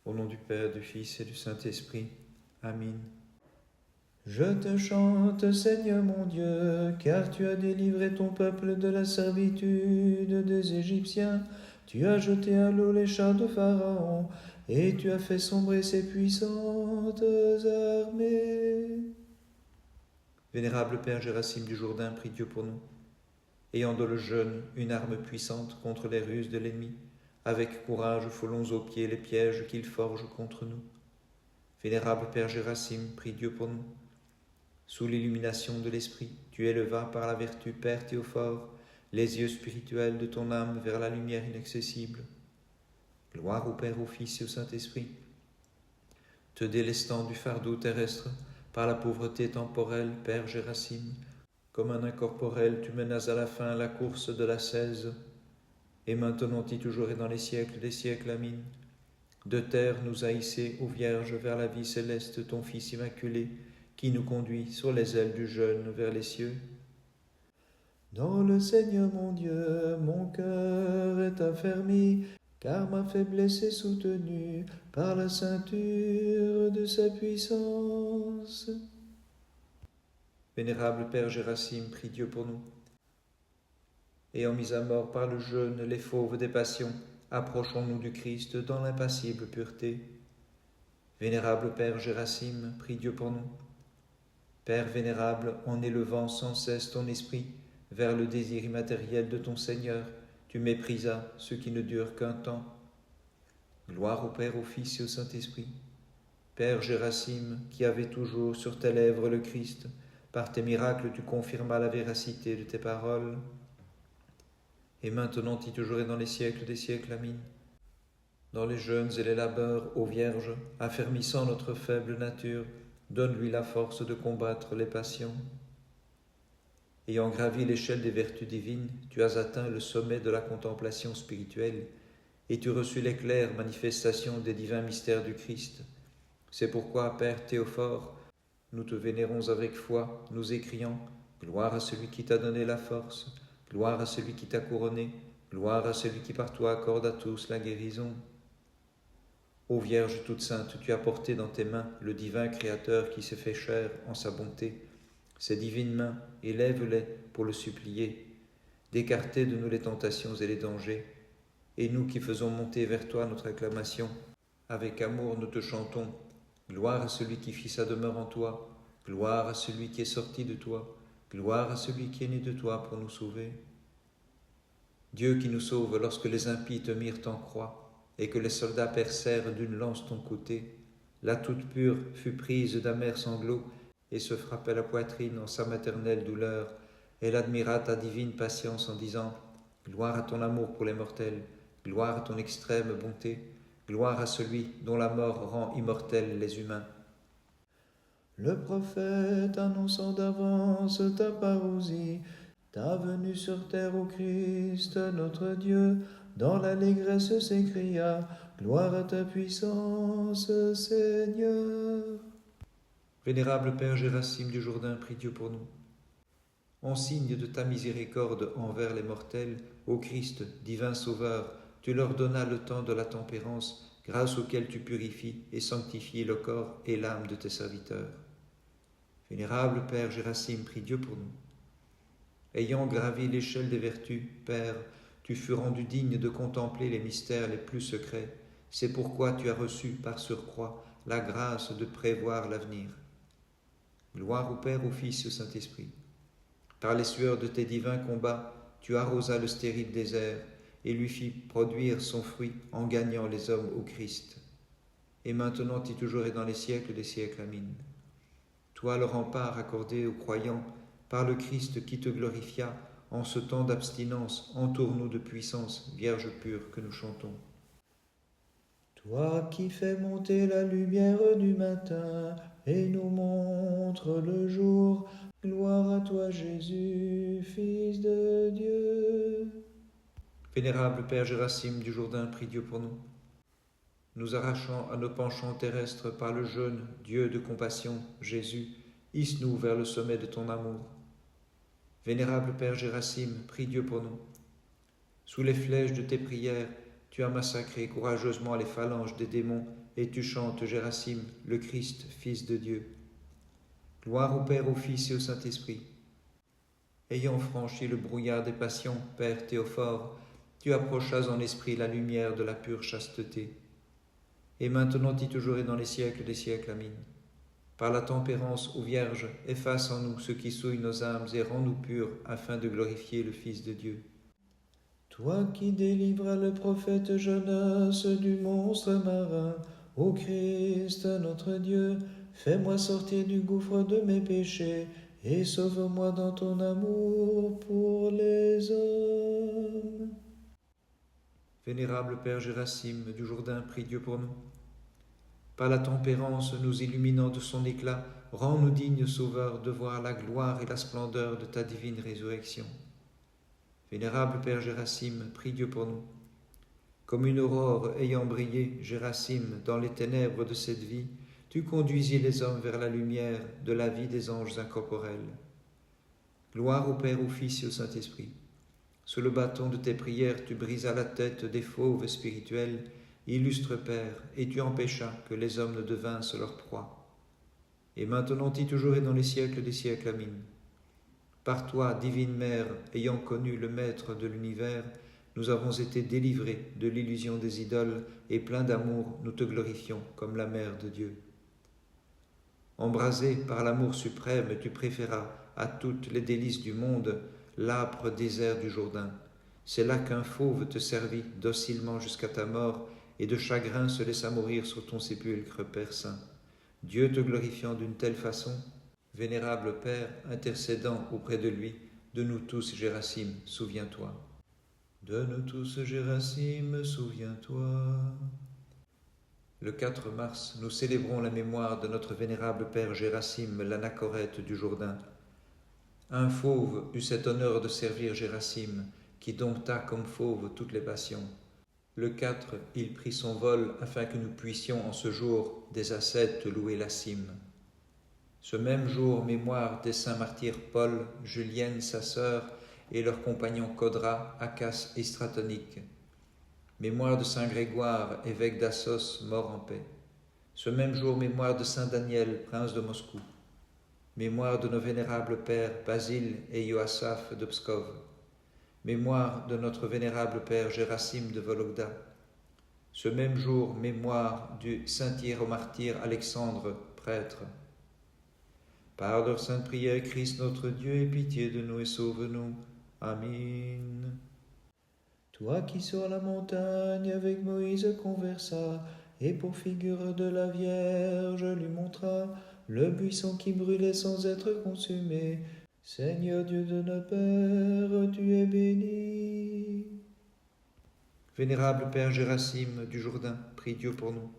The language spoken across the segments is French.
Au nom du Père, du Fils et du Saint-Esprit. Amen. Je te chante, Seigneur mon Dieu, car tu as délivré ton peuple de la servitude des Égyptiens. Tu as jeté à l'eau les chars de Pharaon, et tu as fait sombrer ses puissantes armées. Vénérable Père Gérasime du Jourdain, prie Dieu pour nous. Ayant dans le jeûne une arme puissante contre les ruses de l'ennemi, avec courage foulons aux pieds les pièges qu'il forge contre nous. Vénérable Père Gérasime, prie Dieu pour nous. Sous l'illumination de l'Esprit, tu élevas par la vertu, Père Théophore, les yeux spirituels de ton âme vers la lumière inaccessible. Gloire au Père, au Fils et au Saint-Esprit. Te délestant du fardeau terrestre, par la pauvreté temporelle, Père Gérasime, comme un incorporel, tu menas à la fin la course de l'ascèse, et maintenant y toujours et dans les siècles des siècles. Amen. De terre nous a hissés, ô Vierge, vers la vie céleste, ton Fils immaculé, qui nous conduit sur les ailes du jeûne vers les cieux. Dans le Seigneur mon Dieu, mon cœur est affermi, car ma faiblesse est soutenue par la ceinture de sa puissance. Vénérable Père Gérasime, prie Dieu pour nous. Ayant mis à mort par le jeûne les fauves des passions, approchons-nous du Christ dans l'impassible pureté. Vénérable Père Gérasime, prie Dieu pour nous. Père vénérable, en élevant sans cesse ton esprit vers le désir immatériel de ton Seigneur, tu méprisas ce qui ne dure qu'un temps. Gloire au Père, au Fils et au Saint-Esprit. Père Gérasime, qui avais toujours sur tes lèvres le Christ, par tes miracles tu confirmas la véracité de tes paroles. Et maintenant, y toujours et dans les siècles des siècles. Amen. Dans les jeûnes et les labeurs, ô Vierge, affermissant notre faible nature, donne-lui la force de combattre les passions. Ayant gravi l'échelle des vertus divines, tu as atteint le sommet de la contemplation spirituelle, et tu reçus les claires manifestations des divins mystères du Christ. C'est pourquoi, Père Théophore, nous te vénérons avec foi, nous écriant « Gloire à celui qui t'a donné la force, gloire à celui qui t'a couronné, gloire à celui qui par toi accorde à tous la guérison. » Ô Vierge toute sainte, tu as porté dans tes mains le divin Créateur qui s'est fait chair en sa bonté. Ces divines mains, élève-les pour le supplier, d'écarter de nous les tentations et les dangers. Et nous qui faisons monter vers toi notre acclamation, avec amour nous te chantons. Gloire à celui qui fit sa demeure en toi, gloire à celui qui est sorti de toi, gloire à celui qui est né de toi pour nous sauver. Dieu qui nous sauve lorsque les impies te mirent en croix, et que les soldats percèrent d'une lance ton côté, la toute pure fut prise d'amers sanglots, et se frappait la poitrine en sa maternelle douleur. Elle admira ta divine patience en disant « Gloire à ton amour pour les mortels, gloire à ton extrême bonté, gloire à celui dont la mort rend immortels les humains. » Le prophète annonçant d'avance ta parousie, ta venue sur terre au Christ notre Dieu, dans l'allégresse s'écria « Gloire à ta puissance, Seigneur !» Vénérable Père Gérasime du Jourdain, prie Dieu pour nous. En signe de ta miséricorde envers les mortels, ô Christ, divin Sauveur, tu leur donnas le temps de la tempérance, grâce auquel tu purifies et sanctifies le corps et l'âme de tes serviteurs. Vénérable Père Gérasime, prie Dieu pour nous. Ayant gravi l'échelle des vertus, Père, tu fus rendu digne de contempler les mystères les plus secrets. C'est pourquoi tu as reçu par surcroît la grâce de prévoir l'avenir. Gloire au Père, au Fils et au Saint-Esprit. Par les sueurs de tes divins combats, tu arrosas le stérile désert et lui fis produire son fruit en gagnant les hommes au Christ. Et maintenant et toujours et dans les siècles des siècles. Amen. Toi, le rempart accordé aux croyants par le Christ qui te glorifia, en ce temps d'abstinence, entoure-nous de puissance, Vierge pure que nous chantons. Toi qui fais monter la lumière du matin et nous montre le jour, gloire à toi Jésus, Fils de Dieu. Vénérable Père Gérasime du Jourdain, prie Dieu pour nous. Nous arrachant à nos penchants terrestres par le jeûne, Dieu de compassion, Jésus, hisse-nous vers le sommet de ton amour. Vénérable Père Gérasime, prie Dieu pour nous. Sous les flèches de tes prières, tu as massacré courageusement les phalanges des démons, et tu chantes Gérasime, le Christ, Fils de Dieu. Gloire au Père, au Fils et au Saint-Esprit. Ayant franchi le brouillard des passions, Père Théophore, tu approchas en esprit la lumière de la pure chasteté. Et maintenant et toujours et dans les siècles des siècles, Amen. Par la tempérance, ô Vierge, efface en nous ce qui souille nos âmes et rends-nous purs afin de glorifier le Fils de Dieu. Toi qui délivras le prophète Jonas du monstre marin, ô Christ notre Dieu, fais-moi sortir du gouffre de mes péchés et sauve-moi dans ton amour pour les hommes. Vénérable Père Gérasime du Jourdain, prie Dieu pour nous. Par la tempérance nous illuminant de son éclat, rends-nous dignes sauveurs de voir la gloire et la splendeur de ta divine résurrection. Vénérable Père Gérasime, prie Dieu pour nous. Comme une aurore ayant brillé, Gérasime, dans les ténèbres de cette vie, tu conduisis les hommes vers la lumière de la vie des anges incorporels. Gloire au Père, au Fils et au Saint-Esprit. Sous le bâton de tes prières, tu brisas la tête des fauves spirituels, illustre Père, et tu empêchas que les hommes ne devinssent leur proie. Et maintenant et toujours et dans les siècles des siècles, Amen. Par toi, divine Mère, ayant connu le Maître de l'univers, nous avons été délivrés de l'illusion des idoles, et pleins d'amour, nous te glorifions comme la Mère de Dieu. Embrasé par l'amour suprême, tu préféras à toutes les délices du monde l'âpre désert du Jourdain. C'est là qu'un fauve te servit docilement jusqu'à ta mort, et de chagrin se laissa mourir sur ton sépulcre, Père Saint. Dieu te glorifiant d'une telle façon, vénérable Père, intercédant auprès de lui, de nous tous, Gérasime, souviens-toi. De nous tous, Gérasime, souviens-toi. Le 4 mars, nous célébrons la mémoire de notre vénérable Père Gérasime, l'anachorète du Jourdain. Un fauve eut cet honneur de servir Gérasime, qui dompta comme fauve toutes les passions. Le 4, il prit son vol afin que nous puissions en ce jour des ascètes louer la cime. Ce même jour, mémoire des saints martyrs Paul, Julienne, sa sœur, et leurs compagnons Codra, Acas et Stratonique. Mémoire de saint Grégoire, évêque d'Assos, mort en paix. Ce même jour, mémoire de saint Daniel, prince de Moscou. Mémoire de nos vénérables pères Basile et Yoasaph de Pskov. Mémoire de notre vénérable père Gérasime de Vologda. Ce même jour, mémoire du saint hiéromartyr Alexandre, prêtre. Par leur sainte prière, Christ notre Dieu, aie pitié de nous et sauve-nous. Amen. Toi qui sur la montagne avec Moïse conversa, et pour figure de la Vierge lui montra le buisson qui brûlait sans être consumé, Seigneur Dieu de nos pères, tu es béni. Vénérable Père Gérasime du Jourdain, prie Dieu pour nous.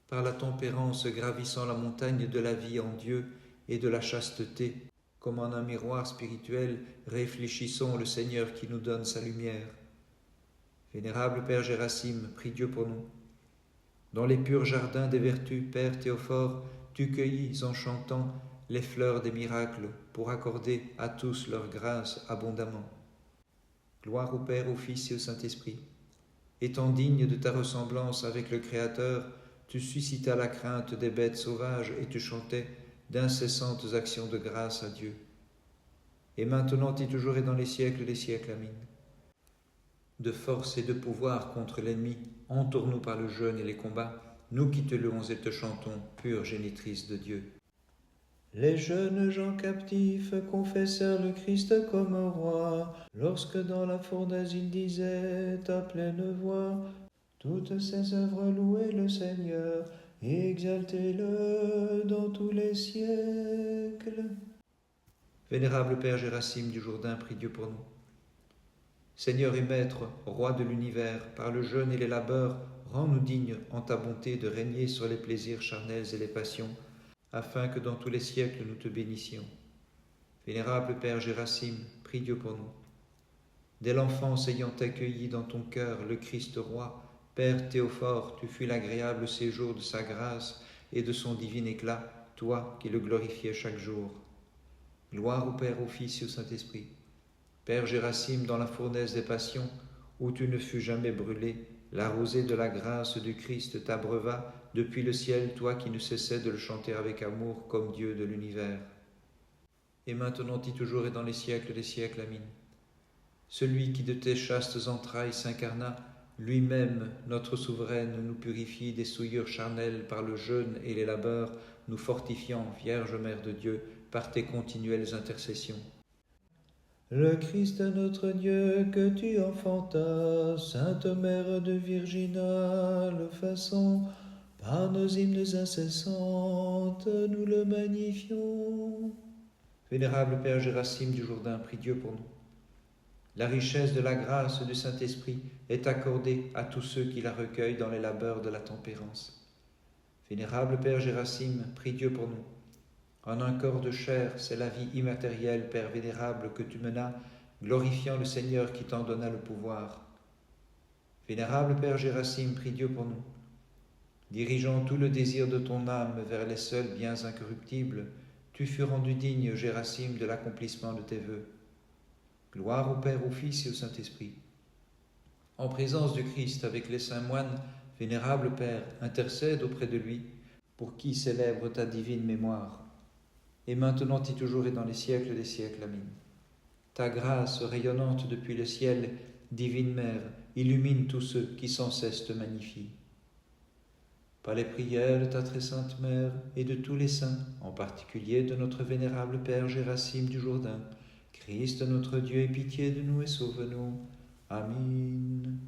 Par la tempérance gravissant la montagne de la vie en Dieu et de la chasteté, comme en un miroir spirituel, réfléchissons le Seigneur qui nous donne sa lumière. Vénérable Père Gérasime, prie Dieu pour nous. Dans les purs jardins des vertus, Père Théophore, tu cueillis en chantant les fleurs des miracles pour accorder à tous leur grâce abondamment. Gloire au Père, au Fils et au Saint-Esprit. Étant digne de ta ressemblance avec le Créateur, tu suscitas la crainte des bêtes sauvages et tu chantais d'incessantes actions de grâce à Dieu. Et maintenant et toujours et dans les siècles des siècles, Amen. De force et de pouvoir contre l'ennemi, entoure-nous par le jeûne et les combats, nous qui te louons et te chantons, pure génitrice de Dieu. Les jeunes gens captifs confessèrent le Christ comme roi, lorsque dans la fournaise il disait à pleine voix, toutes ses œuvres louez le Seigneur, et exaltez-le dans tous les siècles. Vénérable Père Gérasime du Jourdain, prie Dieu pour nous. Seigneur et Maître, Roi de l'univers, par le jeûne et les labeurs, rends-nous dignes en ta bonté de régner sur les plaisirs charnels et les passions, afin que dans tous les siècles nous te bénissions. Vénérable Père Gérasime, prie Dieu pour nous. Dès l'enfance ayant accueilli dans ton cœur le Christ roi, Père Théophore, tu fus l'agréable séjour de sa grâce et de son divin éclat, toi qui le glorifiais chaque jour. Gloire au Père, au Fils et au Saint-Esprit. Père Gérasime, dans la fournaise des passions, où tu ne fus jamais brûlé, La rosée de la grâce du Christ t'abreuva depuis le ciel, toi qui ne cessais de le chanter avec amour comme Dieu de l'univers. Et maintenant et toujours et dans les siècles des siècles, Amin. Celui qui de tes chastes entrailles s'incarna, lui-même, notre souveraine, nous purifie des souillures charnelles par le jeûne et les labeurs, nous fortifiant, Vierge Mère de Dieu, par tes continuelles intercessions. Le Christ notre Dieu que tu enfantas, Sainte Mère de virginale façon, par nos hymnes incessantes, nous le magnifions. Vénérable Père Gérasime du Jourdain, prie Dieu pour nous. La richesse de la grâce du Saint-Esprit est accordée à tous ceux qui la recueillent dans les labeurs de la tempérance. Vénérable Père Gérasime, prie Dieu pour nous. En un corps de chair, c'est la vie immatérielle, Père vénérable, que tu menas, glorifiant le Seigneur qui t'en donna le pouvoir. Vénérable Père Gérasime, prie Dieu pour nous. Dirigeant tout le désir de ton âme vers les seuls biens incorruptibles, tu fus rendu digne, Gérasime, de l'accomplissement de tes vœux. Gloire au Père, au Fils et au Saint-Esprit. En présence du Christ avec les saints moines, vénérable Père, intercède auprès de lui, pour qui célèbre ta divine mémoire. Et maintenant et toujours et dans les siècles des siècles. Amen. Ta grâce rayonnante depuis le ciel, divine Mère, illumine tous ceux qui sans cesse te magnifient. Par les prières de ta très sainte Mère et de tous les saints, en particulier de notre vénérable Père Gérasime du Jourdain, Christ notre Dieu, aie pitié de nous et sauve-nous. Amen.